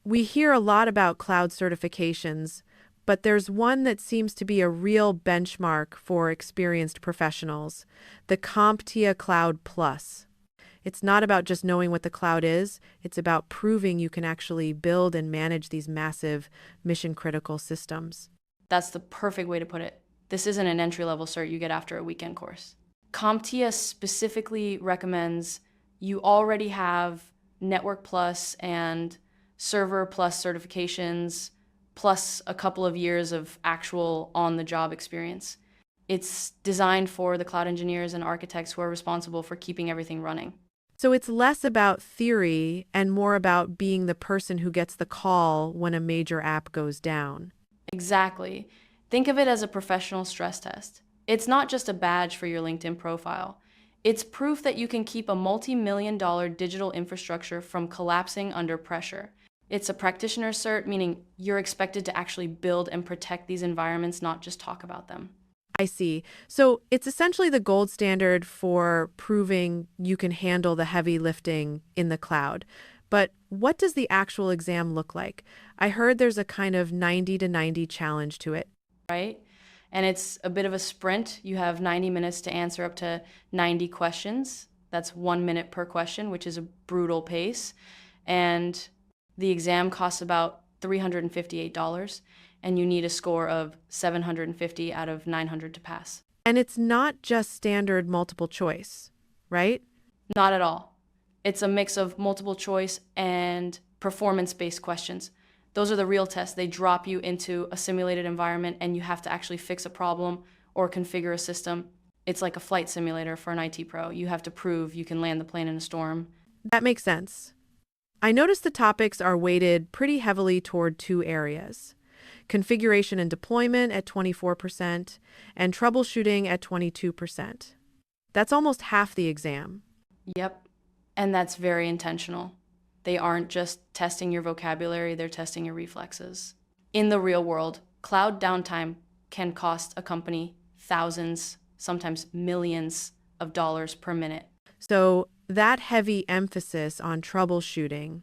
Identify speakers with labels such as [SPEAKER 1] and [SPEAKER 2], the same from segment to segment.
[SPEAKER 1] We hear a lot about cloud certifications, but there's one that seems to be a real benchmark for experienced professionals, the CompTIA Cloud Plus. It's not about just knowing what the cloud is, it's about proving you can actually build and manage these massive mission-critical systems.
[SPEAKER 2] That's the perfect way to put it. This isn't an entry-level cert you get after a weekend course. CompTIA specifically recommends you already have Network Plus and Server Plus certifications, plus a couple of years of actual on-the-job experience. It's designed for the cloud engineers and architects who are responsible for keeping everything running.
[SPEAKER 1] So it's less about theory and more about being the person who gets the call when a major app goes down.
[SPEAKER 2] Exactly. Think of it as a professional stress test. It's not just a badge for your LinkedIn profile. It's proof that you can keep a multi-million-dollar digital infrastructure from collapsing under pressure. It's a practitioner cert, meaning you're expected to actually build and protect these environments, not just talk about them.
[SPEAKER 1] I see. So it's essentially the gold standard for proving you can handle the heavy lifting in the cloud. But what does the actual exam look like? I heard there's a kind of 90 to 90 challenge to it.
[SPEAKER 2] Right? And it's a bit of a sprint. You have 90 minutes to answer up to 90 questions. That's 1 minute per question, which is a brutal pace. And the exam costs about $358, and you need a score of 750 out of 900 to pass.
[SPEAKER 1] And it's not just standard multiple choice, right?
[SPEAKER 2] Not at all. It's a mix of multiple choice and performance-based questions. Those are the real tests. They drop you into a simulated environment and you have to actually fix a problem or configure a system. It's like a flight simulator for an IT pro. You have to prove you can land the plane in a storm.
[SPEAKER 1] That makes sense. I noticed the topics are weighted pretty heavily toward two areas: configuration and deployment at 24% and troubleshooting at 22%. That's almost half the exam.
[SPEAKER 2] Yep, and that's very intentional. They aren't just testing your vocabulary, they're testing your reflexes. In the real world, cloud downtime can cost a company thousands, sometimes millions of dollars per minute.
[SPEAKER 1] So that heavy emphasis on troubleshooting,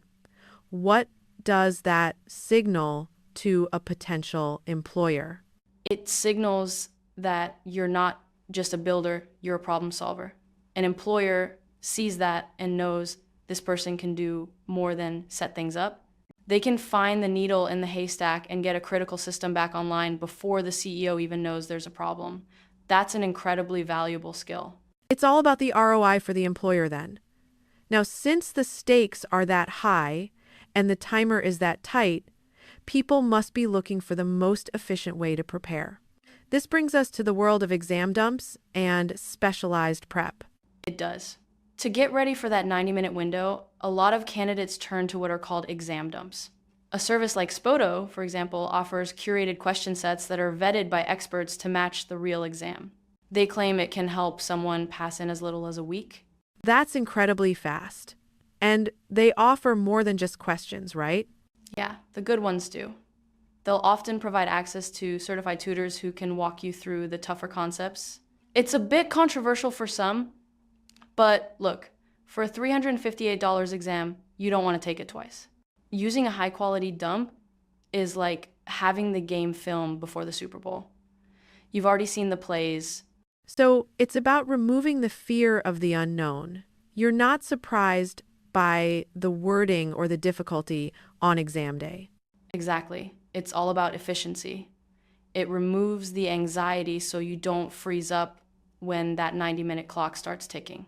[SPEAKER 1] what does that signal to a potential employer?
[SPEAKER 2] It signals that you're not just a builder, you're a problem solver. An employer sees that and knows this person can do more than set things up. They can find the needle in the haystack and get a critical system back online before the CEO even knows there's a problem. That's an incredibly valuable skill.
[SPEAKER 1] It's all about the ROI for the employer then. Now, since the stakes are that high and the timer is that tight, people must be looking for the most efficient way to prepare. This brings us to the world of exam dumps and specialized prep.
[SPEAKER 2] It does. To get ready for that 90-minute window, a lot of candidates turn to what are called exam dumps. A service like SPOTO, for example, offers curated question sets that are vetted by experts to match the real exam. They claim it can help someone pass in as little as a week.
[SPEAKER 1] That's incredibly fast. And they offer more than just questions, right?
[SPEAKER 2] Yeah, the good ones do. They'll often provide access to certified tutors who can walk you through the tougher concepts. It's a bit controversial for some, but look, for a $358 exam, you don't want to take it twice. Using a high-quality dump is like having the game film before the Super Bowl. You've already seen the plays.
[SPEAKER 1] So it's about removing the fear of the unknown. You're not surprised by the wording or the difficulty on exam day.
[SPEAKER 2] Exactly. It's all about efficiency. It removes the anxiety so you don't freeze up when that 90-minute clock starts ticking.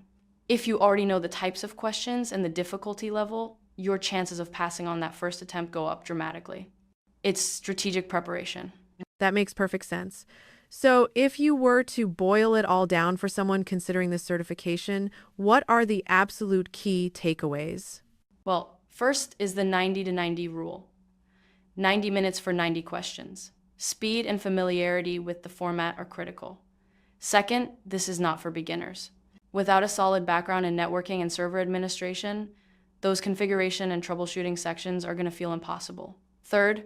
[SPEAKER 2] If you already know the types of questions and the difficulty level, your chances of passing on that first attempt go up dramatically. It's strategic preparation.
[SPEAKER 1] That makes perfect sense. So if you were to boil it all down for someone considering this certification, what are the absolute key takeaways?
[SPEAKER 2] Well, first is the 90 to 90 rule. 90 minutes for 90 questions. Speed and familiarity with the format are critical. Second, this is not for beginners. Without a solid background in networking and server administration, those configuration and troubleshooting sections are going to feel impossible. Third,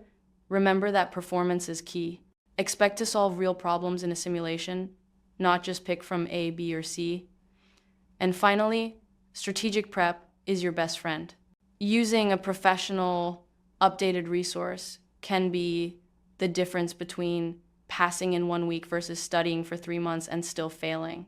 [SPEAKER 2] remember that performance is key. Expect to solve real problems in a simulation, not just pick from A, B, or C. And finally, strategic prep is your best friend. Using a professional updated resource can be the difference between passing in 1 week versus studying for 3 months and still failing.